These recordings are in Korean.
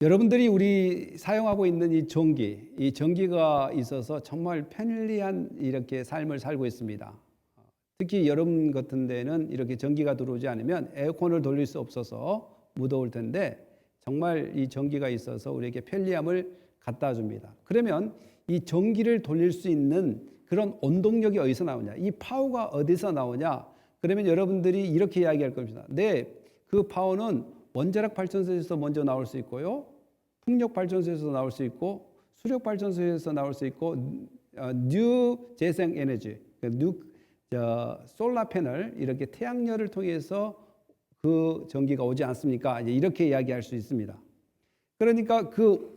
여러분들이 우리 사용하고 있는 이 전기가 있어서 정말 편리한 이렇게 삶을 살고 있습니다. 특히 여름 같은 데는 이렇게 전기가 들어오지 않으면 에어컨을 돌릴 수 없어서 무더울 텐데 정말 이 전기가 있어서 우리에게 편리함을 갖다 줍니다. 그러면 이 전기를 돌릴 수 있는 그런 원동력이 어디서 나오냐? 이 파워가 어디서 나오냐? 그러면 여러분들이 이렇게 이야기할 겁니다. 네, 그 파워는 원자력 발전소에서 먼저 나올 수 있고요. 풍력 발전소에서 나올 수 있고 수력 발전소에서 나올 수 있고 뉴 재생 에너지, 솔라 패널 이렇게 태양열을 통해서 그 전기가 오지 않습니까? 이렇게 이야기할 수 있습니다. 그러니까 그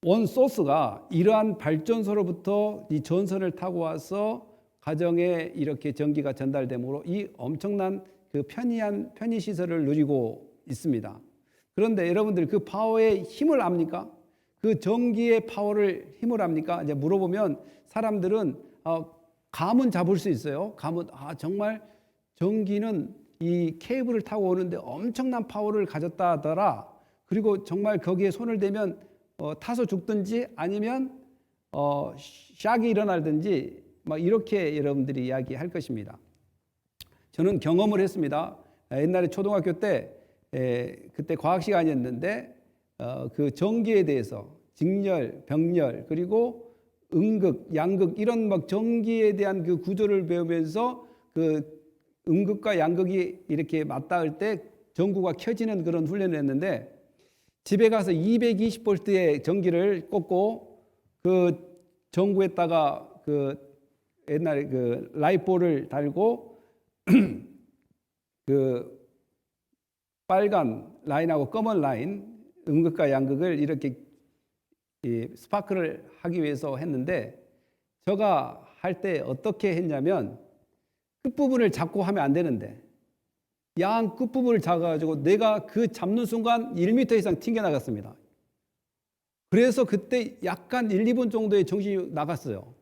원 소스가 이러한 발전소로부터 이 전선을 타고 와서 가정에 이렇게 전기가 전달되므로 이 엄청난 그 편의 시설을 누리고 있습니다. 그런데 여러분들 그 파워의 힘을 압니까? 그 전기의 파워를 힘을 압니까? 이제 물어보면 사람들은 감은 잡을 수 있어요. 감은 정말 전기는 이 케이블을 타고 오는데 엄청난 파워를 가졌다 하더라. 그리고 정말 거기에 손을 대면 타서 죽든지 아니면 샥이 일어나든지 막 이렇게 여러분들이 이야기할 것입니다. 저는 경험을 했습니다. 옛날에 초등학교 때 그때 과학 시간이었는데 그 전기에 대해서 직렬, 병렬 그리고 음극, 양극 이런 막 전기에 대한 그 구조를 배우면서 그 음극과 양극이 이렇게 맞닿을 때 전구가 켜지는 그런 훈련을 했는데 집에 가서 220볼트의 전기를 꽂고 그 전구에다가 그 옛날에 그 라이트볼을 달고 그 빨간 라인하고 검은 라인 음극과 양극을 이렇게 스파크를 하기 위해서 했는데 제가 할 때 어떻게 했냐면 끝부분을 잡고 하면 안 되는데 양 끝부분을 잡아가지고 내가 그 잡는 순간 1m 이상 튕겨나갔습니다. 그래서 그때 약간 1, 2분 정도의 정신이 나갔어요.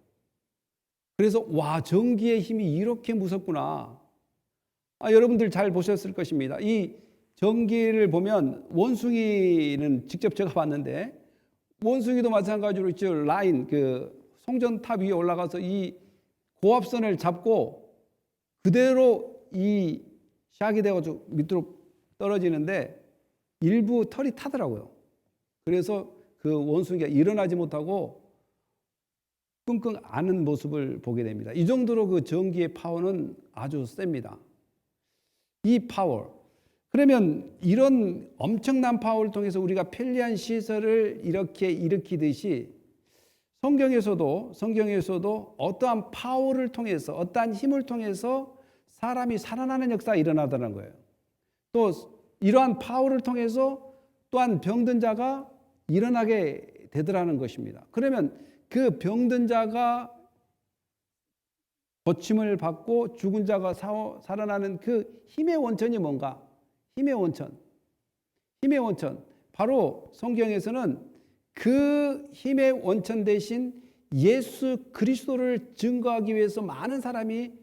그래서 와, 전기의 힘이 이렇게 무섭구나. 여러분들 잘 보셨을 것입니다. 이 전기를 보면 원숭이는 직접 제가 봤는데 원숭이도 마찬가지로 있죠. 라인 그 송전탑 위에 올라가서 이 고압선을 잡고 그대로 이 샥이 되어가지고 밑으로 떨어지는데 일부 털이 타더라고요. 그래서 그 원숭이가 일어나지 못하고 끙끙 앓는 모습을 보게 됩니다. 이 정도로 그 전기의 파워는 아주 셉니다. 이 파워. 그러면 이런 엄청난 파워를 통해서 우리가 편리한 시설을 이렇게 일으키듯이 성경에서도 어떠한 파워를 통해서 어떠한 힘을 통해서 사람이 살아나는 역사가 일어나다는 거예요. 또 이러한 파워를 통해서 또한 병든 자가 일어나게 되더라는 것입니다. 그러면 그 병든 자가 고침을 받고 죽은 자가 살아나는 그 힘의 원천이 뭔가? 힘의 원천. 바로 성경에서는 그 힘의 원천 대신 예수 그리스도를 증거하기 위해서 많은 사람이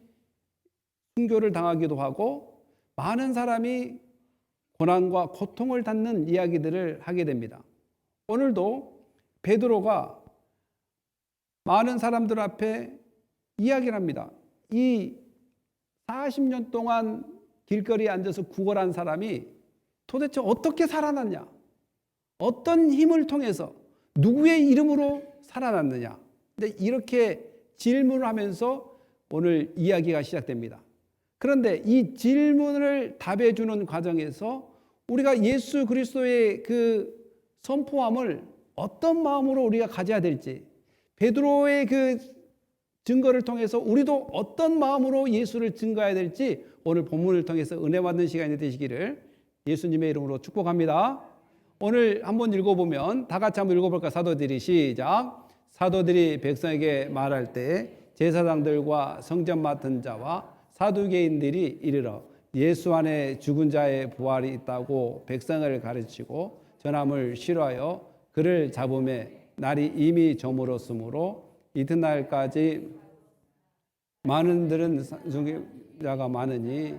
순교를 당하기도 하고 많은 사람이 고난과 고통을 받는 이야기들을 하게 됩니다. 오늘도 베드로가 많은 사람들 앞에 이야기를 합니다. 이 40년 동안 길거리에 앉아서 구걸한 사람이 도대체 어떻게 살아났냐? 어떤 힘을 통해서 누구의 이름으로 살아났느냐? 근데 이렇게 질문을 하면서 오늘 이야기가 시작됩니다. 그런데 이 질문을 답해 주는 과정에서 우리가 예수 그리스도의 그 선포함을 어떤 마음으로 우리가 가져야 될지 베드로의 그 증거를 통해서 우리도 어떤 마음으로 예수를 증거해야 될지 오늘 본문을 통해서 은혜 받는 시간이 되시기를 예수님의 이름으로 축복합니다. 오늘 한번 읽어보면 다 같이 한번 읽어볼까? 사도들이 시작. 사도들이 백성에게 말할 때 제사장들과 성전 맡은 자와 사두개인들이 이르러 예수 안에 죽은 자의 부활이 있다고 백성을 가르치고 전함을 싫어하여 그를 잡음에 날이 이미 저물었으므로 이튿날까지 많은들은 순교자가 많으니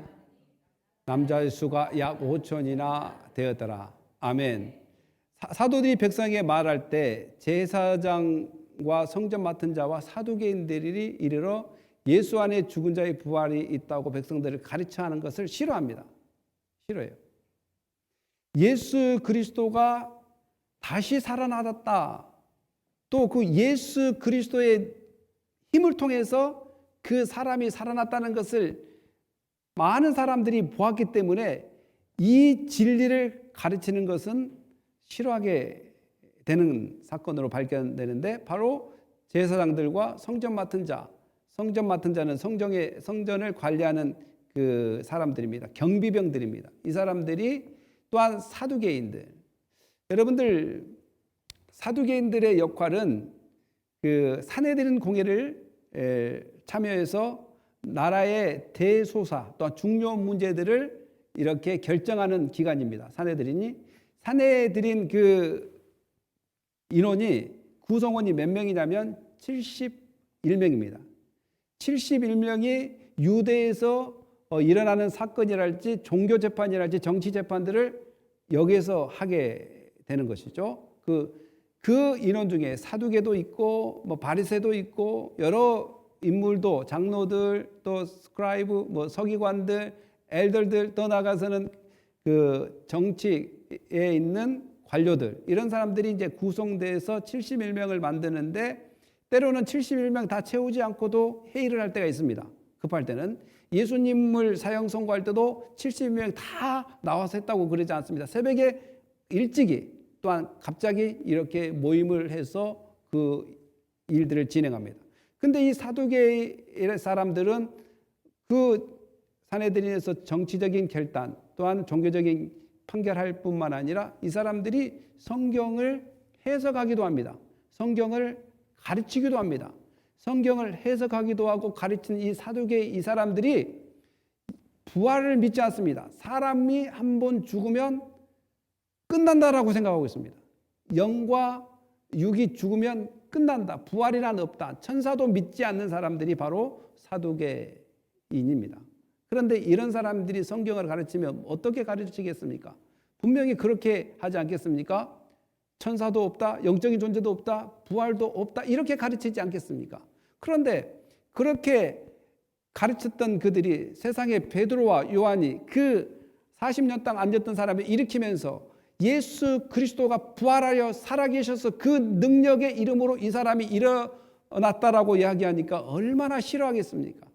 남자의 수가 약 5천이나 되었더라. 아멘. 사도들이 백성에게 말할 때 제사장과 성전 맡은 자와 사두개인들이 이르러 예수 안에 죽은 자의 부활이 있다고 백성들을 가르쳐 하는 것을 싫어합니다. 싫어해요. 예수 그리스도가 다시 살아나셨다. 또 그 예수 그리스도의 힘을 통해서 그 사람이 살아났다는 것을 많은 사람들이 보았기 때문에 이 진리를 가르치는 것은 싫어하게 되는 사건으로 발견되는데, 바로 제사장들과 성전 맡은 자, 성전 맡은 자는 성전을 관리하는 그 사람들입니다. 경비병들입니다. 이 사람들이 또한 사두개인들. 여러분들, 사두개인들의 역할은 그 산헤드린 공회를 참여해서 나라의 대소사 또한 중요 문제들을 이렇게 결정하는 기관입니다. 산헤드린 그 인원이, 구성원이 몇 명이냐면 71명입니다. 71명이 유대에서 일어나는 사건이랄지 종교 재판이랄지 정치 재판들을 여기에서 하게 되는 것이죠. 그 인원 중에 사두개도 있고 바리새도 있고 여러 인물도, 장로들, 또 스크라이브, 서기관들, 엘더들, 더 나아가서는 그 정치에 있는 관료들, 이런 사람들이 이제 구성돼서 71명을 만드는데, 때로는 71명 다 채우지 않고도 회의를 할 때가 있습니다. 급할 때는. 예수님을 사형 선고할 때도 70명 다 나와서 했다고 그러지 않습니다. 새벽에 일찍이, 또한 갑자기 이렇게 모임을 해서 그 일들을 진행합니다. 근데 이 사두개의 사람들은 그 산헤드린에서 정치적인 결단, 또한 종교적인 판결할 뿐만 아니라 이 사람들이 성경을 해석하기도 합니다. 성경을 가르치기도 합니다. 성경을 해석하기도 하고 가르치는 이 사두개 이 사람들이 부활을 믿지 않습니다. 사람이 한 번 죽으면 끝난다라고 생각하고 있습니다. 영과 육이 죽으면 끝난다. 부활이란 없다. 천사도 믿지 않는 사람들이 바로 사두개인입니다. 그런데 이런 사람들이 성경을 가르치면 어떻게 가르치겠습니까? 분명히 그렇게 하지 않겠습니까? 천사도 없다, 영적인 존재도 없다, 부활도 없다, 이렇게 가르치지 않겠습니까? 그런데 그렇게 가르쳤던 그들이 세상에 베드로와 요한이 그 40년 동안 앉았던 사람을 일으키면서 예수 그리스도가 부활하여 살아계셔서 그 능력의 이름으로 이 사람이 일어났다라고 이야기하니까 얼마나 싫어하겠습니까?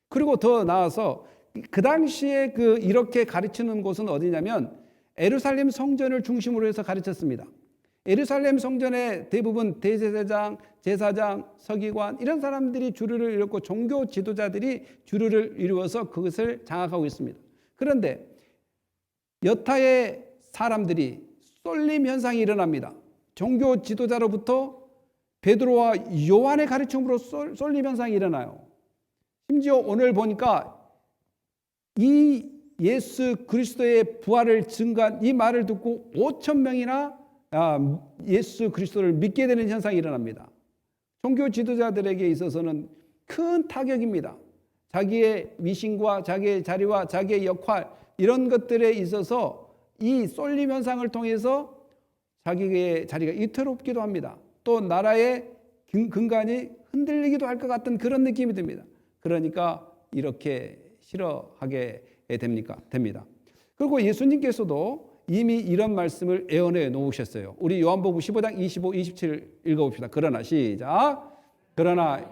그리고 더 나아서 그 당시에 이렇게 가르치는 곳은 어디냐면 예루살렘 성전을 중심으로 해서 가르쳤습니다. 예루살렘 성전에 대부분 대제사장, 제사장, 서기관 이런 사람들이 주류를 이뤘고 종교 지도자들이 주류를 이루어서 그것을 장악하고 있습니다. 그런데 여타의 사람들이 쏠림 현상이 일어납니다. 종교 지도자로부터 베드로와 요한의 가르침으로 쏠림 현상이 일어나요. 심지어 오늘 보니까 이 예수 그리스도의 부활을 증거한 이 말을 듣고 5천 명이나 예수 그리스도를 믿게 되는 현상이 일어납니다. 종교 지도자들에게 있어서는 큰 타격입니다. 자기의 미신과 자기의 자리와 자기의 역할 이런 것들에 있어서 이 쏠림 현상을 통해서 자기의 자리가 위태롭기도 합니다. 또 나라의 근간이 흔들리기도 할 것 같은 그런 느낌이 듭니다. 그러니까 이렇게 싫어하게 됩니다. 그리고 예수님께서도 이미 이런 말씀을 예언해 놓으셨어요. 우리 요한복음 15장 25, 27 읽어봅시다. 그러나 시작. 그러나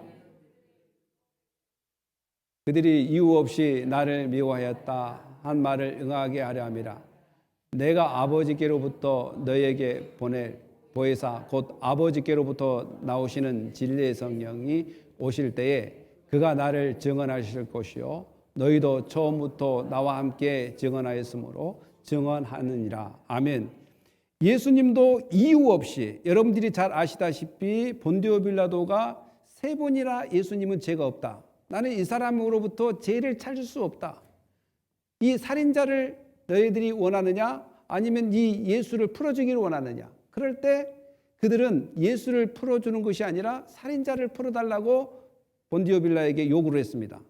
그들이 이유 없이 나를 미워하였다 한 말을 응하게 하려 함이라. 내가 아버지께로부터 너에게 보낼 보혜사 곧 아버지께로부터 나오시는 진리의 성령이 오실 때에 그가 나를 증언하실 것이요 너희도 처음부터 나와 함께 증언하였으므로 증언하느니라. 아멘. 예수님도 이유 없이 여러분들이 잘 아시다시피 본디오 빌라도가 3번이나 예수님은 죄가 없다. 나는 이 사람으로부터 죄를 찾을 수 없다. 이 살인자를 너희들이 원하느냐 아니면 이 예수를 풀어주기를 원하느냐. 그럴 때 그들은 예수를 풀어주는 것이 아니라 살인자를 풀어달라고 본디오 빌라에게 요구를 했습니다.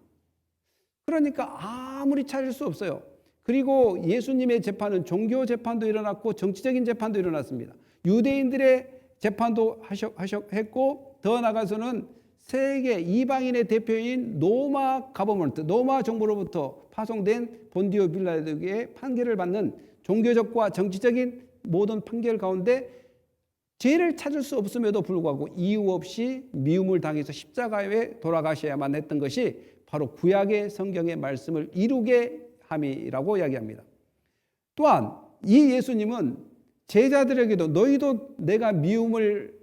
그러니까 아무리 찾을 수 없어요. 그리고 예수님의 재판은 종교 재판도 일어났고 정치적인 재판도 일어났습니다. 유대인들의 재판도 했고 더 나아가서는 세계 이방인의 대표인 로마 가버먼트, 로마 정부로부터 파송된 본디오 빌라도에게 판결을 받는 종교적과 정치적인 모든 판결 가운데 죄를 찾을 수 없음에도 불구하고 이유 없이 미움을 당해서 십자가에 돌아가셔야만 했던 것이 바로 구약의 성경의 말씀을 이루게 함이라고 이야기합니다. 또한 이 예수님은 제자들에게도 너희도 내가 미움을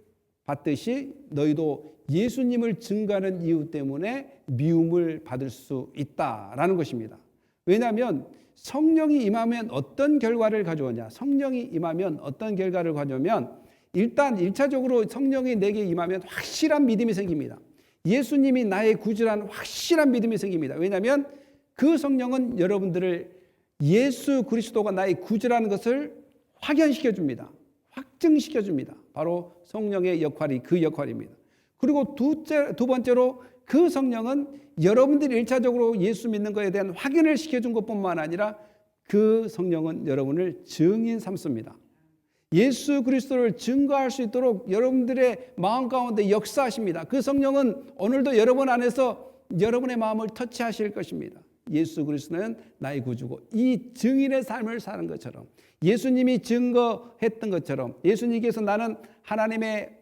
받듯이 너희도 예수님을 증거하는 이유 때문에 미움을 받을 수 있다라는 것입니다. 왜냐하면 성령이 임하면 어떤 결과를 가져오냐? 성령이 임하면 어떤 결과를 가져오면 일단 1차적으로 성령이 내게 임하면 확실한 믿음이 생깁니다. 예수님이 나의 구주라는 확실한 믿음이 생깁니다. 왜냐하면 그 성령은 여러분들을 예수 그리스도가 나의 구주라는 것을 확연시켜 줍니다. 확증시켜 줍니다. 바로 성령의 역할이 그 역할입니다. 그리고 두 번째로 그 성령은 여러분들이 1차적으로 예수 믿는 것에 대한 확인을 시켜준 것뿐만 아니라 그 성령은 여러분을 증인 삼습니다. 예수 그리스도를 증거할 수 있도록 여러분들의 마음 가운데 역사하십니다. 그 성령은 오늘도 여러분 안에서 여러분의 마음을 터치하실 것입니다. 예수 그리스도는 나의 구주고 이 증인의 삶을 사는 것처럼 예수님이 증거했던 것처럼 예수님께서 나는 하나님의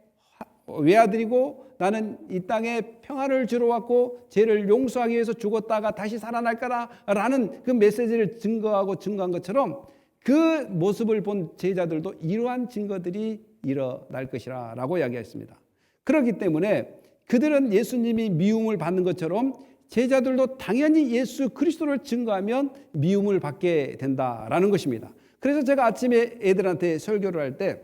외아들이고 나는 이 땅에 평화를 주러 왔고 죄를 용서하기 위해서 죽었다가 다시 살아날 거라는 그 메시지를 증거한 것처럼 그 모습을 본 제자들도 이러한 증거들이 일어날 것이라 라고 이야기했습니다. 그렇기 때문에 그들은 예수님이 미움을 받는 것처럼 제자들도 당연히 예수 그리스도를 증거하면 미움을 받게 된다라는 것입니다. 그래서 제가 아침에 애들한테 설교를 할 때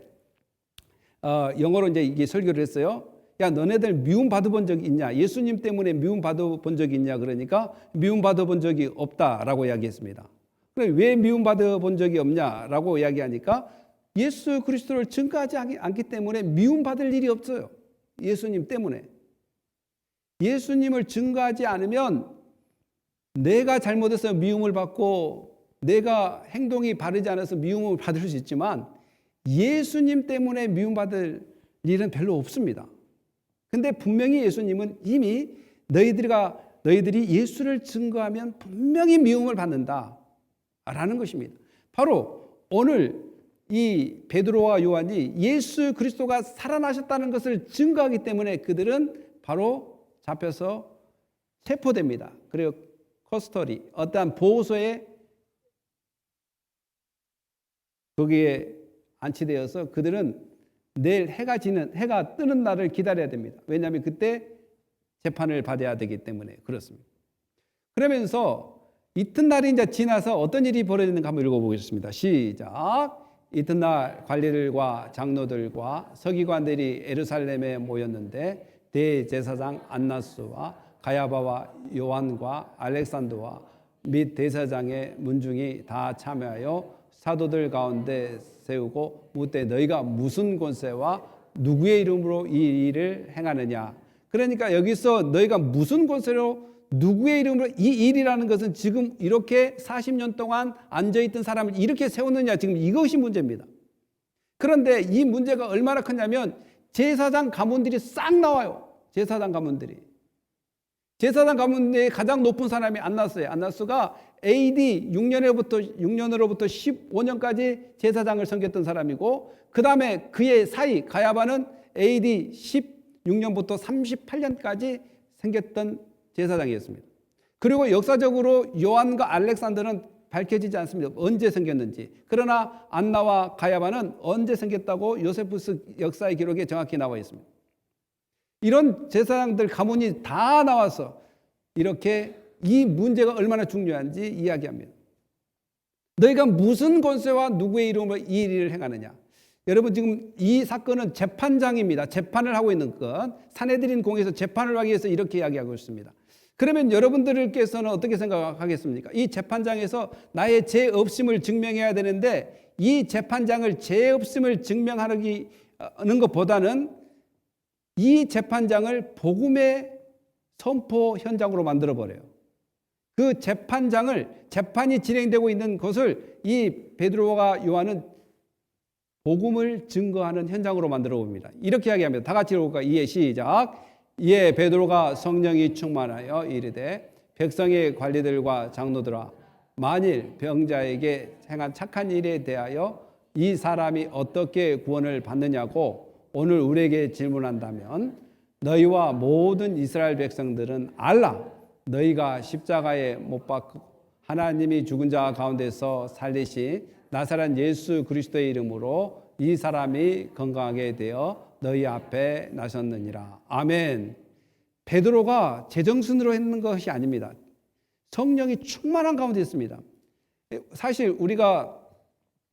영어로 이제 이게 설교를 했어요. 야, 너네들 미움 받아본 적이 있냐? 예수님 때문에 미움 받아본 적이 있냐? 그러니까 미움 받아본 적이 없다라고 이야기했습니다. 그래, 왜 미움 받아본 적이 없냐라고 이야기하니까 예수 그리스도를 증거하지 않기 때문에 미움 받을 일이 없어요. 예수님 때문에. 예수님을 증거하지 않으면 내가 잘못해서 미움을 받고 내가 행동이 바르지 않아서 미움을 받을 수 있지만 예수님 때문에 미움받을 일은 별로 없습니다. 근데 분명히 예수님은 이미 너희들이 예수를 증거하면 분명히 미움을 받는다 라는 것입니다. 바로 오늘 이 베드로와 요한이 예수 그리스도가 살아나셨다는 것을 증거하기 때문에 그들은 바로 잡혀서 체포됩니다. 그리고 커스터디, 어떠한 보호소에 거기에 안치되어서 그들은 내일 해가 뜨는 날을 기다려야 됩니다. 왜냐하면 그때 재판을 받아야 되기 때문에 그렇습니다. 그러면서 이튿날이 이제 지나서 어떤 일이 벌어지는가 한번 읽어보겠습니다. 시작. 이튿날 관리들과 장로들과 서기관들이 예루살렘에 모였는데 대제사장 안나스와 가야바와 요한과 알렉산더와 및 대제사장의 문중이 다 참여하여 사도들 가운데 세우고 묻되 너희가 무슨 권세와 누구의 이름으로 이 일을 행하느냐. 그러니까 여기서 너희가 무슨 권세로 누구의 이름으로 이 일이라는 것은 지금 이렇게 40년 동안 앉아있던 사람을 이렇게 세웠느냐, 지금 이것이 문제입니다. 그런데 이 문제가 얼마나 크냐면 제사장 가문들이 싹 나와요. 제사장 가문의 가장 높은 사람이 안나스예요. 안나스가 AD 6년으로부터 15년까지 제사장을 섬겼던 사람이고, 그 다음에 그의 사이 가야바는 AD 16년부터 38년까지 생겼던 제사장이었습니다. 그리고 역사적으로 요한과 알렉산더는 밝혀지지 않습니다. 언제 생겼는지. 그러나 안나와 가야바는 언제 생겼다고 요세푸스 역사의 기록에 정확히 나와 있습니다. 이런 제사장들 가문이 다 나와서 이렇게 이 문제가 얼마나 중요한지 이야기합니다. 너희가 무슨 권세와 누구의 이름으로 이 일을 행하느냐. 여러분, 지금 이 사건은 재판장입니다. 재판을 하고 있는 것. 산헤드린 공에서 재판을 하기 위해서 이렇게 이야기하고 있습니다. 그러면 여러분들께서는 어떻게 생각하겠습니까? 이 재판장에서 나의 죄 없음을 증명해야 되는데 이 재판장을 죄 없음을 증명하는 것보다는 이 재판장을 복음의 선포 현장으로 만들어버려요. 그 재판이 진행되고 있는 것을 이 베드로와 요한은 복음을 증거하는 현장으로 만들어 봅니다. 이렇게 이야기합니다. 다 같이 읽어볼까요? 이에 시작. 이에 베드로가 성령이 충만하여 이르되 백성의 관리들과 장로들아 만일 병자에게 행한 착한 일에 대하여 이 사람이 어떻게 구원을 받느냐고 오늘 우리에게 질문한다면 너희와 모든 이스라엘 백성들은 알라. 너희가 십자가에 못 박고 하나님이 죽은 자 가운데서 살리신 나사렛 예수 그리스도의 이름으로 이 사람이 건강하게 되어 너희 앞에 나섰느니라. 아멘. 베드로가 제정신으로 했는 것이 아닙니다. 성령이 충만한 가운데 있습니다. 사실 우리가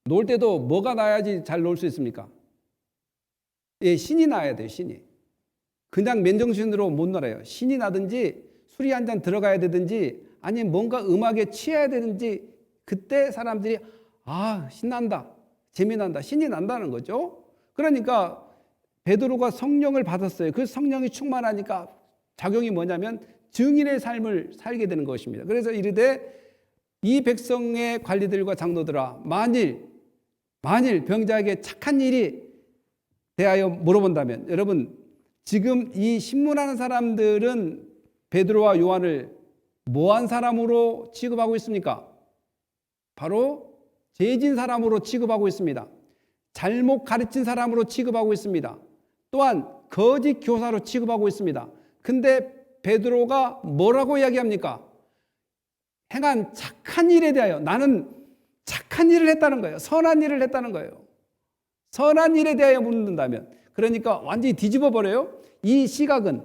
놀 때도 뭐가 나야지 잘 놀 수 있습니까? 예, 신이 나야 돼요. 신이. 그냥 맨정신으로 못 놀아요. 신이 나든지 술이 한 잔 들어가야 되든지 아니면 뭔가 음악에 취해야 되든지 그때 사람들이 신난다, 재미난다, 신이 난다는 거죠. 그러니까 베드로가 성령을 받았어요. 그 성령이 충만하니까 작용이 뭐냐면 증인의 삶을 살게 되는 것입니다. 그래서 이르되 이 백성의 관리들과 장로들아 만일 병자에게 착한 일이 대하여 물어본다면, 여러분 지금 이 신문하는 사람들은 베드로와 요한을 뭐한 사람으로 취급하고 있습니까? 바로 죄진 사람으로 취급하고 있습니다. 잘못 가르친 사람으로 취급하고 있습니다. 또한 거짓 교사로 취급하고 있습니다. 근데 베드로가 뭐라고 이야기합니까? 행한 착한 일에 대하여, 나는 착한 일을 했다는 거예요. 선한 일을 했다는 거예요. 선한 일에 대하여 묻는다면, 그러니까 완전히 뒤집어 버려요. 이 시각은,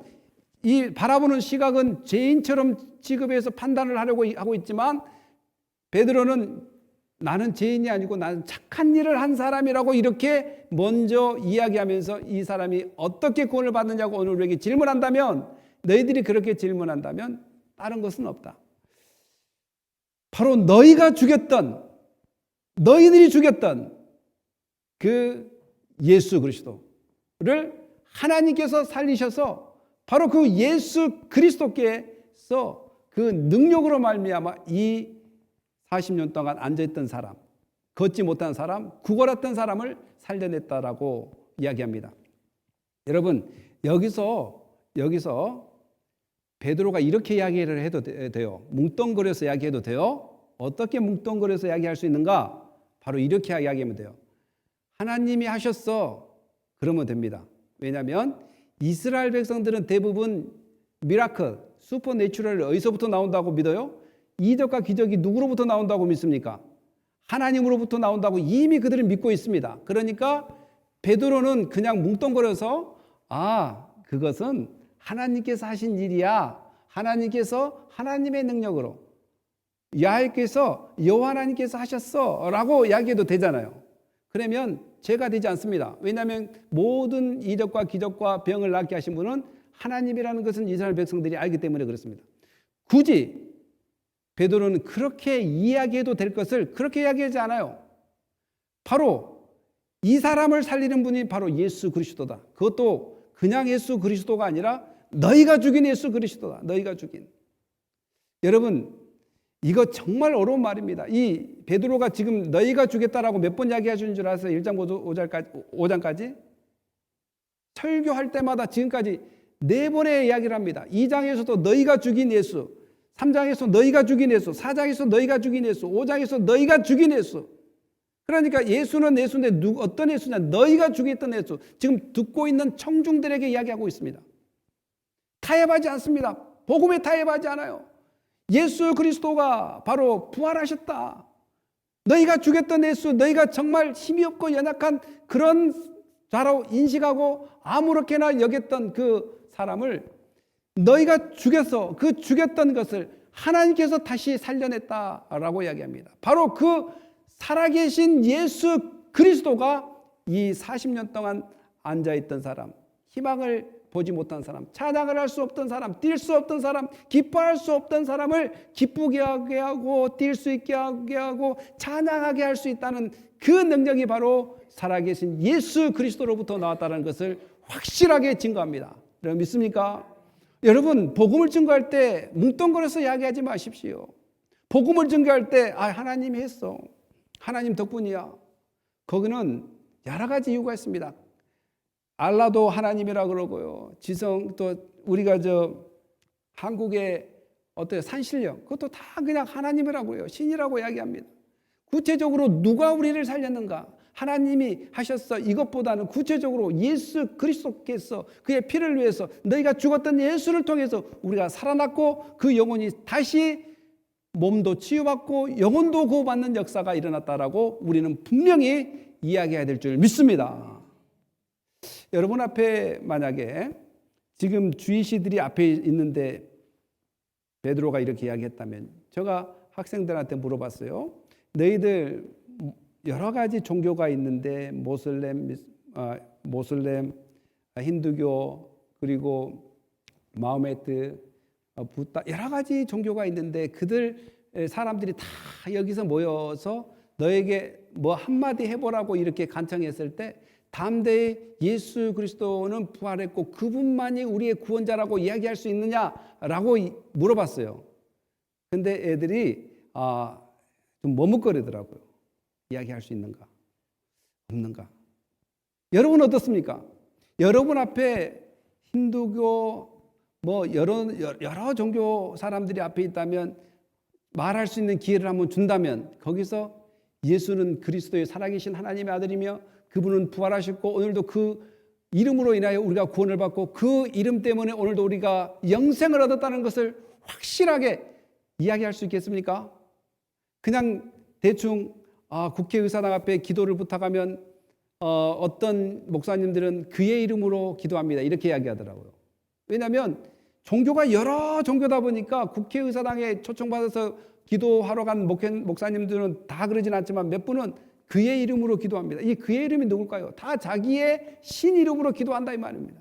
이 바라보는 시각은 죄인처럼 취급해서 판단을 하려고 하고 있지만 베드로는 나는 죄인이 아니고 나는 착한 일을 한 사람이라고 이렇게 먼저 이야기하면서 이 사람이 어떻게 구원을 받느냐고 오늘 우리에게 질문한다면, 너희들이 그렇게 질문한다면 다른 것은 없다. 바로 너희들이 죽였던 그 예수 그리스도를 하나님께서 살리셔서 바로 그 예수 그리스도께서 그 능력으로 말미암아 이 40년 동안 앉아있던 사람, 걷지 못한 사람, 구걸했던 사람을 살려냈다라고 이야기합니다. 여러분 여기서 베드로가 이렇게 이야기를 해도 돼요. 뭉뚱그려서 이야기해도 돼요. 어떻게 뭉뚱그려서 이야기할 수 있는가? 바로 이렇게 이야기하면 돼요. 하나님이 하셨어. 그러면 됩니다. 왜냐하면 이스라엘 백성들은 대부분 미라클, 슈퍼내추럴이 어디서부터 나온다고 믿어요? 이적과 기적이 누구로부터 나온다고 믿습니까? 하나님으로부터 나온다고 이미 그들은 믿고 있습니다. 그러니까 베드로는 그냥 뭉뚱그려서 그것은 하나님께서 하신 일이야. 하나님께서 하나님의 능력으로 야훼께서 여호와 하나님께서 하셨어 라고 이야기해도 되잖아요. 그러면 죄가 되지 않습니다. 왜냐하면 모든 이적과 기적과 병을 낫게 하신 분은 하나님이라는 것은 이스라엘 백성들이 알기 때문에 그렇습니다. 굳이 베드로는 그렇게 이야기해도 될 것을 그렇게 이야기하지 않아요. 바로 이 사람을 살리는 분이 바로 예수 그리스도다. 그것도 그냥 예수 그리스도가 아니라 너희가 죽인 예수 그리스도다. 너희가 죽인. 여러분 이거 정말 어려운 말입니다. 이 베드로가 지금 너희가 죽였다라고 몇 번 이야기하시는 줄 아세요? 1장 5장까지 설교할 때마다 지금까지 4번의 이야기를 합니다. 2장에서도 너희가 죽인 예수, 3장에서 너희가 죽인 예수, 4장에서 너희가 죽인 예수, 5장에서 너희가 죽인 예수. 그러니까 예수는 예수인데 어떤 예수냐? 너희가 죽였던 예수. 지금 듣고 있는 청중들에게 이야기하고 있습니다. 타협하지 않습니다. 복음에 타협하지 않아요. 예수 그리스도가 바로 부활하셨다. 너희가 죽였던 예수, 너희가 정말 힘이 없고 연약한 그런 자로 인식하고 아무렇게나 여겼던 그 사람을 너희가 죽여서 그 죽였던 것을 하나님께서 다시 살려냈다라고 이야기합니다. 바로 그 살아계신 예수 그리스도가 이 40년 동안 앉아있던 사람, 희망을 보지 못한 사람, 찬양을 할 수 없던 사람, 뛸 수 없던 사람, 기뻐할 수 없던 사람을 기쁘게 하게 하고 뛸 수 있게 하게 하고 찬양하게 할 수 있다는 그 능력이 바로 살아계신 예수 그리스도로부터 나왔다는 것을 확실하게 증거합니다. 여러분 믿습니까? 여러분, 복음을 증거할 때 뭉뚱그려서 이야기하지 마십시오. 복음을 증거할 때 하나님이 했어, 하나님 덕분이야. 거기는 여러 가지 이유가 있습니다. 알라도 하나님이라 그러고요, 지성, 또 우리가 한국의 어떤 산신령, 그것도 다 그냥 하나님이라고요, 신이라고 이야기합니다. 구체적으로 누가 우리를 살렸는가? 하나님이 하셨어. 이것보다는 구체적으로 예수 그리스도께서 그의 피를 위해서, 너희가 죽었던 예수를 통해서 우리가 살아났고, 그 영혼이 다시 몸도 치유받고 영혼도 구원받는 역사가 일어났다라고 우리는 분명히 이야기해야 될 줄 믿습니다. 여러분 앞에 만약에 지금 주의시들이 앞에 있는데 베드로가 이렇게 이야기했다면, 제가 학생들한테 물어봤어요. 너희들 여러 가지 종교가 있는데 모슬렘, 힌두교, 그리고 마호메트, 부다, 여러 가지 종교가 있는데 그들 사람들이 다 여기서 모여서 너에게 뭐 한마디 해보라고 이렇게 간청했을 때 담대히 예수 그리스도는 부활했고 그분만이 우리의 구원자라고 이야기할 수 있느냐라고 물어봤어요. 근데 애들이 좀 머뭇거리더라고요. 이야기할 수 있는가 없는가. 여러분 어떻습니까? 여러분 앞에 힌두교 여러 종교 사람들이 앞에 있다면, 말할 수 있는 기회를 한번 준다면 거기서 예수는 그리스도의 살아계신 하나님의 아들이며 그분은 부활하셨고 오늘도 그 이름으로 인하여 우리가 구원을 받고 그 이름 때문에 오늘도 우리가 영생을 얻었다는 것을 확실하게 이야기할 수 있겠습니까? 그냥 대충 국회의사당 앞에 기도를 부탁하면 어떤 목사님들은 그의 이름으로 기도합니다, 이렇게 이야기하더라고요. 왜냐하면 종교가 여러 종교다 보니까 국회의사당에 초청받아서 기도하러 간 목사님들은 다 그러진 않지만 몇 분은 그의 이름으로 기도합니다. 이 그의 이름이 누굴까요? 다 자기의 신 이름으로 기도한다 이 말입니다.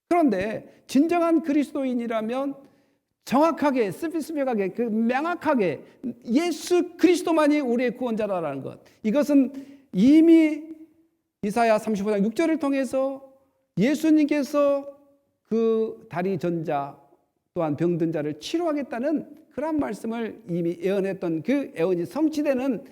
그런데 진정한 그리스도인이라면 정확하게, 스피스백하게, 명확하게 예수 그리스도만이 우리의 구원자라는 것, 이것은 이미 이사야 35장 6절을 통해서 예수님께서 그 다리 전자 또한 병든 자를 치료하겠다는 그런 말씀을 이미 예언했던 그 예언이 성취되는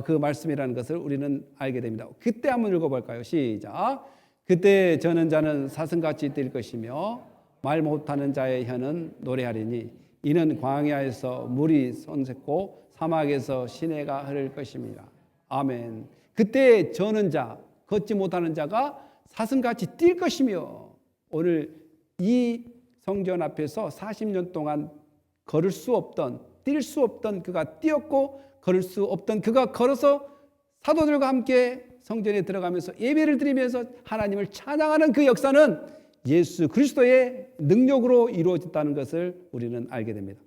그 말씀이라는 것을 우리는 알게 됩니다. 그때 한번 읽어볼까요? 시작. 그때 저는 자는 사슴같이 뛸 것이며 말 못하는 자의 혀는 노래하리니 이는 광야에서 물이 솟고 사막에서 시내가 흐를 것입니다. 아멘. 그때 저는 자, 걷지 못하는 자가 사슴같이 뛸 것이며, 오늘 이 성전 앞에서 40년 동안 걸을 수 없던, 뛸 수 없던 그가 뛰었고 걸을 수 없던 그가 걸어서 사도들과 함께 성전에 들어가면서 예배를 드리면서 하나님을 찬양하는 그 역사는 예수 그리스도의 능력으로 이루어졌다는 것을 우리는 알게 됩니다.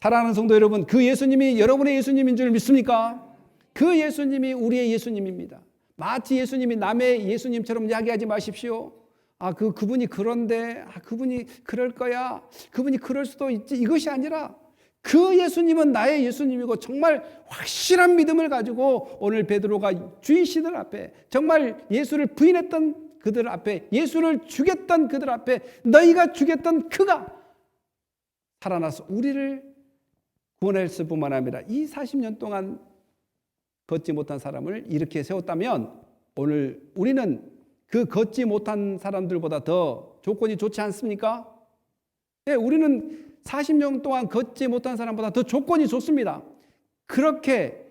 사랑하는 성도 여러분, 그 예수님이 여러분의 예수님인 줄 믿습니까? 그 예수님이 우리의 예수님입니다. 마치 예수님이 남의 예수님처럼 이야기하지 마십시오. 그분이 그런데, 그분이 그럴 거야, 그분이 그럴 수도 있지, 이것이 아니라 그 예수님은 나의 예수님이고 정말 확실한 믿음을 가지고 오늘 베드로가 주의시들 앞에, 정말 예수를 부인했던 그들 앞에, 예수를 죽였던 그들 앞에 너희가 죽였던 그가 살아나서 우리를 구원했을 뿐만 아니라 이 40년 동안 걷지 못한 사람을 이렇게 세웠다면 오늘 우리는 그 걷지 못한 사람들보다 더 조건이 좋지 않습니까? 네, 우리는 40년 동안 걷지 못한 사람보다 더 조건이 좋습니다. 그렇게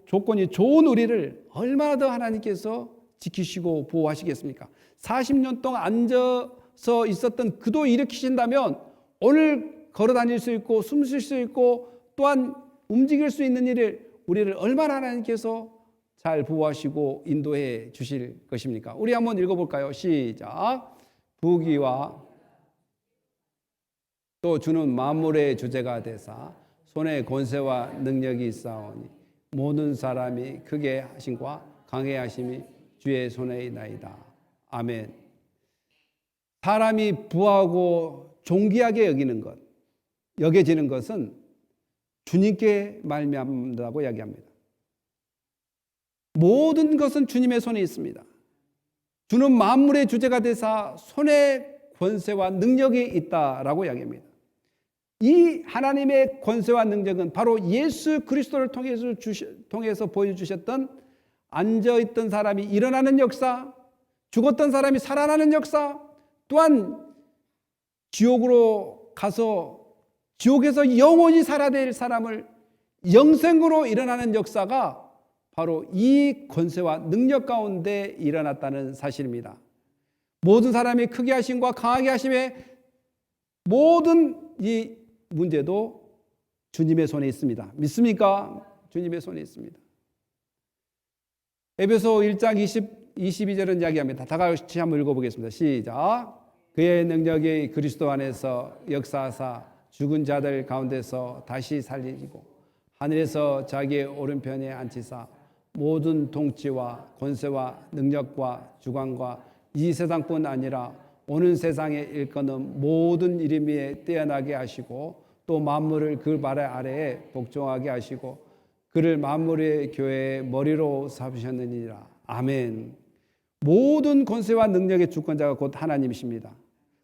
조건이 좋은 우리를 얼마나 더 하나님께서 지키시고 보호하시겠습니까? 40년 동안 앉아서 있었던 그도 일으키신다면 오늘 걸어 다닐 수 있고 숨 쉴 수 있고 또한 움직일 수 있는 일을 우리를 얼마나 하나님께서 잘 보호하시고 인도해 주실 것입니까? 우리 한번 읽어볼까요? 시작. 부귀와 또 주는 만물의 주제가 되사 손에 권세와 능력이 있사오니 모든 사람이 크게 하심과 강해 하심이 주의 손에 있나이다. 아멘. 사람이 부하고 존귀하게 여겨지는 것은 주님께 말미암는다고 이야기합니다. 모든 것은 주님의 손에 있습니다. 주는 만물의 주제가 되사 손에 권세와 능력이 있다라고 이야기합니다. 이 하나님의 권세와 능력은 바로 예수 그리스도를 통해서 보여주셨던 앉아있던 사람이 일어나는 역사, 죽었던 사람이 살아나는 역사, 또한 지옥으로 가서 지옥에서 영원히 살아야 될 사람을 영생으로 일어나는 역사가 바로 이 권세와 능력 가운데 일어났다는 사실입니다. 모든 사람이 크게 하심과 강하게 하심의 모든 이 문제도 주님의 손에 있습니다. 믿습니까? 주님의 손에 있습니다. 에베소 1장 22절은 이야기합니다. 다 같이 한번 읽어보겠습니다. 시작. 그의 능력이 그리스도 안에서 역사하사 죽은 자들 가운데서 다시 살리시고 하늘에서 자기의 오른편에 앉히사 모든 통치와 권세와 능력과 주관과 이 세상뿐 아니라 오는 세상에 일컫는 모든 이름 위에 뛰어나게 하시고 또 만물을 그 발 아래에 복종하게 하시고 그를 만물의 교회의 머리로 삼으셨느니라. 아멘. 모든 권세와 능력의 주권자가 곧 하나님이십니다.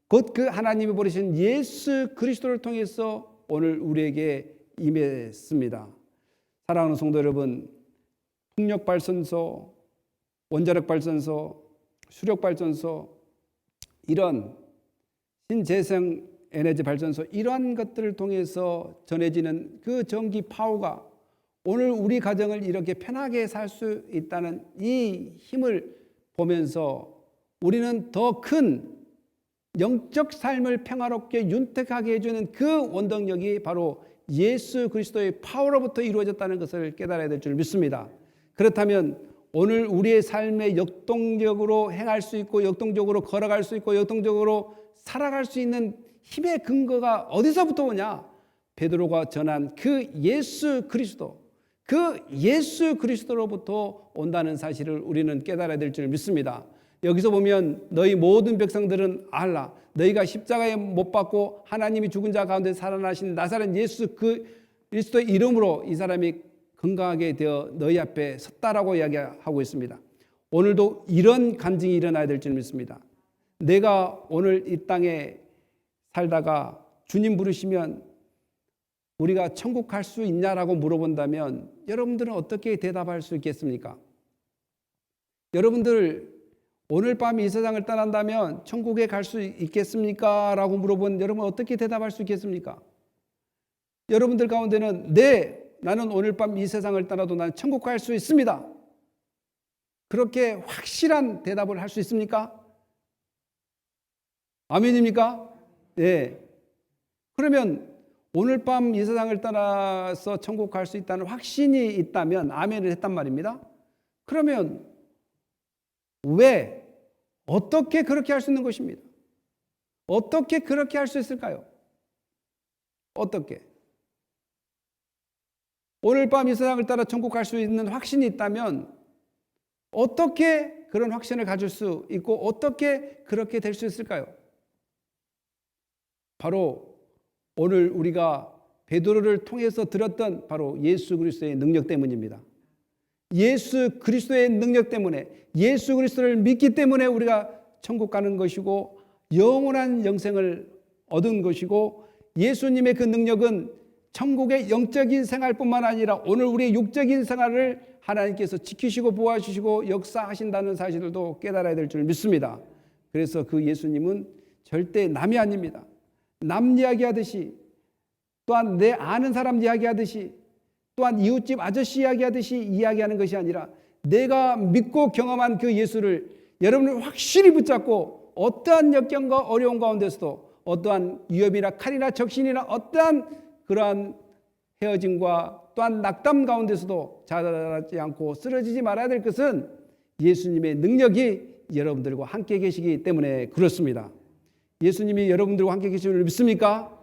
곧 그 하나님이 보내신 예수 그리스도를 통해서 오늘 우리에게 임했습니다. 사랑하는 성도 여러분, 풍력발전소, 원자력발전소, 수력발전소, 이런 신재생 에너지 발전소, 이러한 것들을 통해서 전해지는 그 전기 파워가 오늘 우리 가정을 이렇게 편하게 살 수 있다는 이 힘을 보면서 우리는 더 큰 영적 삶을 평화롭게 윤택하게 해주는 그 원동력이 바로 예수 그리스도의 파워로부터 이루어졌다는 것을 깨달아야 될 줄 믿습니다. 그렇다면 오늘 우리의 삶에 역동적으로 행할 수 있고 역동적으로 걸어갈 수 있고 역동적으로 살아갈 수 있는 힘의 근거가 어디서부터 오냐? 베드로가 전한 그 예수 그리스도로부터 온다는 사실을 우리는 깨달아야 될 줄 믿습니다. 여기서 보면 너희 모든 백성들은 알라. 너희가 십자가에 못 박고 하나님이 죽은 자 가운데 살아나신 나사렛 예수 그리스도의 이름으로 이 사람이 건강하게 되어 너희 앞에 섰다라고 이야기하고 있습니다. 오늘도 이런 간증이 일어나야 될 줄 믿습니다. 내가 오늘 이 땅에 살다가 주님 부르시면 우리가 천국 갈 수 있냐라고 물어본다면 여러분들은 어떻게 대답할 수 있겠습니까? 여러분들 오늘 밤 이 세상을 떠난다면 천국에 갈 수 있겠습니까? 라고 물어본 여러분 어떻게 대답할 수 있겠습니까? 여러분들 가운데는 네, 나는 오늘 밤 이 세상을 떠나도 나는 천국 갈 수 있습니다. 그렇게 확실한 대답을 할 수 있습니까? 아멘입니까? 네. 그러면 오늘 밤 이 세상을 떠나서 천국 갈 수 있다는 확신이 있다면 아멘을 했단 말입니다. 그러면 왜 어떻게 그렇게 할 수 있는 것입니다? 어떻게 그렇게 할 수 있을까요? 어떻게? 오늘 밤 이 세상을 따라 천국 갈 수 있는 확신이 있다면 어떻게 그런 확신을 가질 수 있고 어떻게 그렇게 될 수 있을까요? 바로 오늘 우리가 베드로를 통해서 들었던 바로 예수 그리스도의 능력 때문입니다. 예수 그리스도의 능력 때문에 예수 그리스도를 믿기 때문에 우리가 천국 가는 것이고 영원한 영생을 얻은 것이고 예수님의 그 능력은 천국의 영적인 생활뿐만 아니라 오늘 우리의 육적인 생활을 하나님께서 지키시고 보호하시고 역사하신다는 사실도 깨달아야 될 줄 믿습니다. 그래서 그 예수님은 절대 남이 아닙니다. 남 이야기하듯이 또한 내 아는 사람 이야기하듯이 또한 이웃집 아저씨 이야기하듯이 이야기하는 것이 아니라 내가 믿고 경험한 그 예수를 여러분을 확실히 붙잡고 어떠한 역경과 어려움 가운데서도 어떠한 위협이나 칼이나 적신이나 어떠한 그러한 헤어짐과 또한 낙담 가운데서도 자잘하지 않고 쓰러지지 말아야 될 것은 예수님의 능력이 여러분들과 함께 계시기 때문에 그렇습니다. 예수님이 여러분들과 함께 계시는 줄 믿습니까?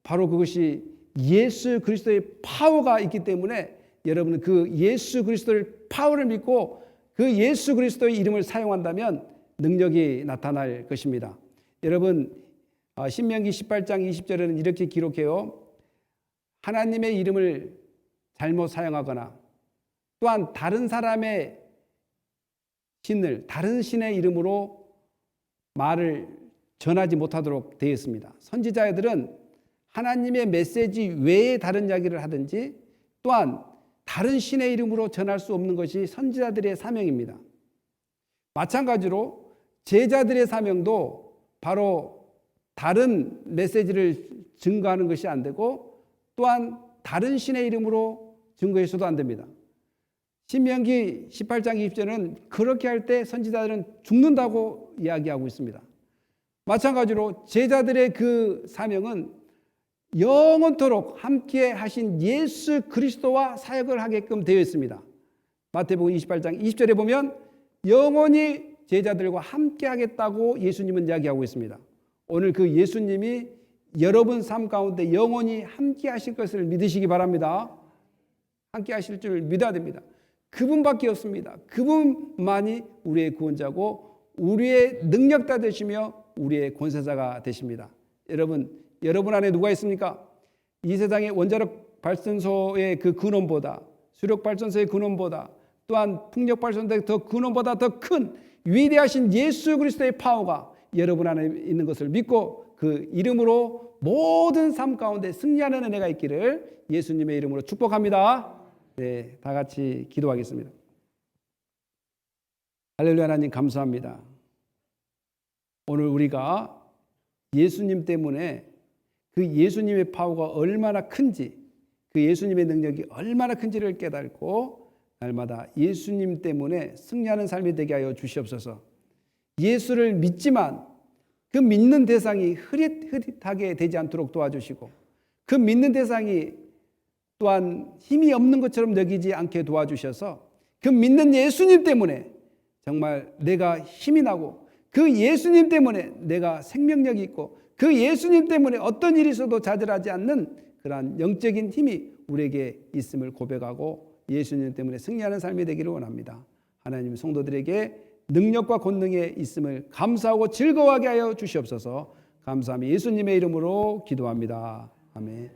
바로 그것이 예수 그리스도의 파워가 있기 때문에 여러분은 그 예수 그리스도의 파워를 믿고 그 예수 그리스도의 이름을 사용한다면 능력이 나타날 것입니다. 여러분 신명기 18장 20절에는 이렇게 기록해요. 하나님의 이름을 잘못 사용하거나 또한 다른 사람의 신을 다른 신의 이름으로 말을 전하지 못하도록 되어 있습니다. 선지자들은 하나님의 메시지 외에 다른 이야기를 하든지 또한 다른 신의 이름으로 전할 수 없는 것이 선지자들의 사명입니다. 마찬가지로 제자들의 사명도 바로 다른 메시지를 증거하는 것이 안 되고 또한 다른 신의 이름으로 증거해서도 안 됩니다. 신명기 18장 20절은 그렇게 할 때 선지자들은 죽는다고 이야기하고 있습니다. 마찬가지로 제자들의 그 사명은 영원토록 함께 하신 예수 그리스도와 사역을 하게끔 되어 있습니다. 마태복음 28장 20절에 보면 영원히 제자들과 함께 하겠다고 예수님은 이야기하고 있습니다. 오늘 그 예수님이 여러분 삶 가운데 영원히 함께 하실 것을 믿으시기 바랍니다. 함께 하실 줄 믿어야 됩니다. 그분밖에 없습니다. 그분만이 우리의 구원자고 우리의 능력자 되시며 우리의 권세자가 되십니다. 여러분 안에 누가 있습니까? 이 세상의 원자력 발전소의 그 근원보다 수력 발전소의 근원보다 또한 풍력 발전소의 더 근원보다 더 큰 위대하신 예수 그리스도의 파워가 여러분 안에 있는 것을 믿고 그 이름으로 모든 삶 가운데 승리하는 은혜가 있기를 예수님의 이름으로 축복합니다. 네, 다 같이 기도하겠습니다. 할렐루야. 하나님 감사합니다. 오늘 우리가 예수님 때문에 그 예수님의 파워가 얼마나 큰지 그 예수님의 능력이 얼마나 큰지를 깨닫고 날마다 예수님 때문에 승리하는 삶이 되게 하여 주시옵소서. 예수를 믿지만 그 믿는 대상이 흐릿흐릿하게 되지 않도록 도와주시고 그 믿는 대상이 또한 힘이 없는 것처럼 여기지 않게 도와주셔서 그 믿는 예수님 때문에 정말 내가 힘이 나고 그 예수님 때문에 내가 생명력이 있고 그 예수님 때문에 어떤 일이 있어도 좌절하지 않는 그러한 영적인 힘이 우리에게 있음을 고백하고 예수님 때문에 승리하는 삶이 되기를 원합니다. 하나님 성도들에게 능력과 권능에 있음을 감사하고 즐거워하게 하여 주시옵소서. 감사하며 예수님의 이름으로 기도합니다. 아멘.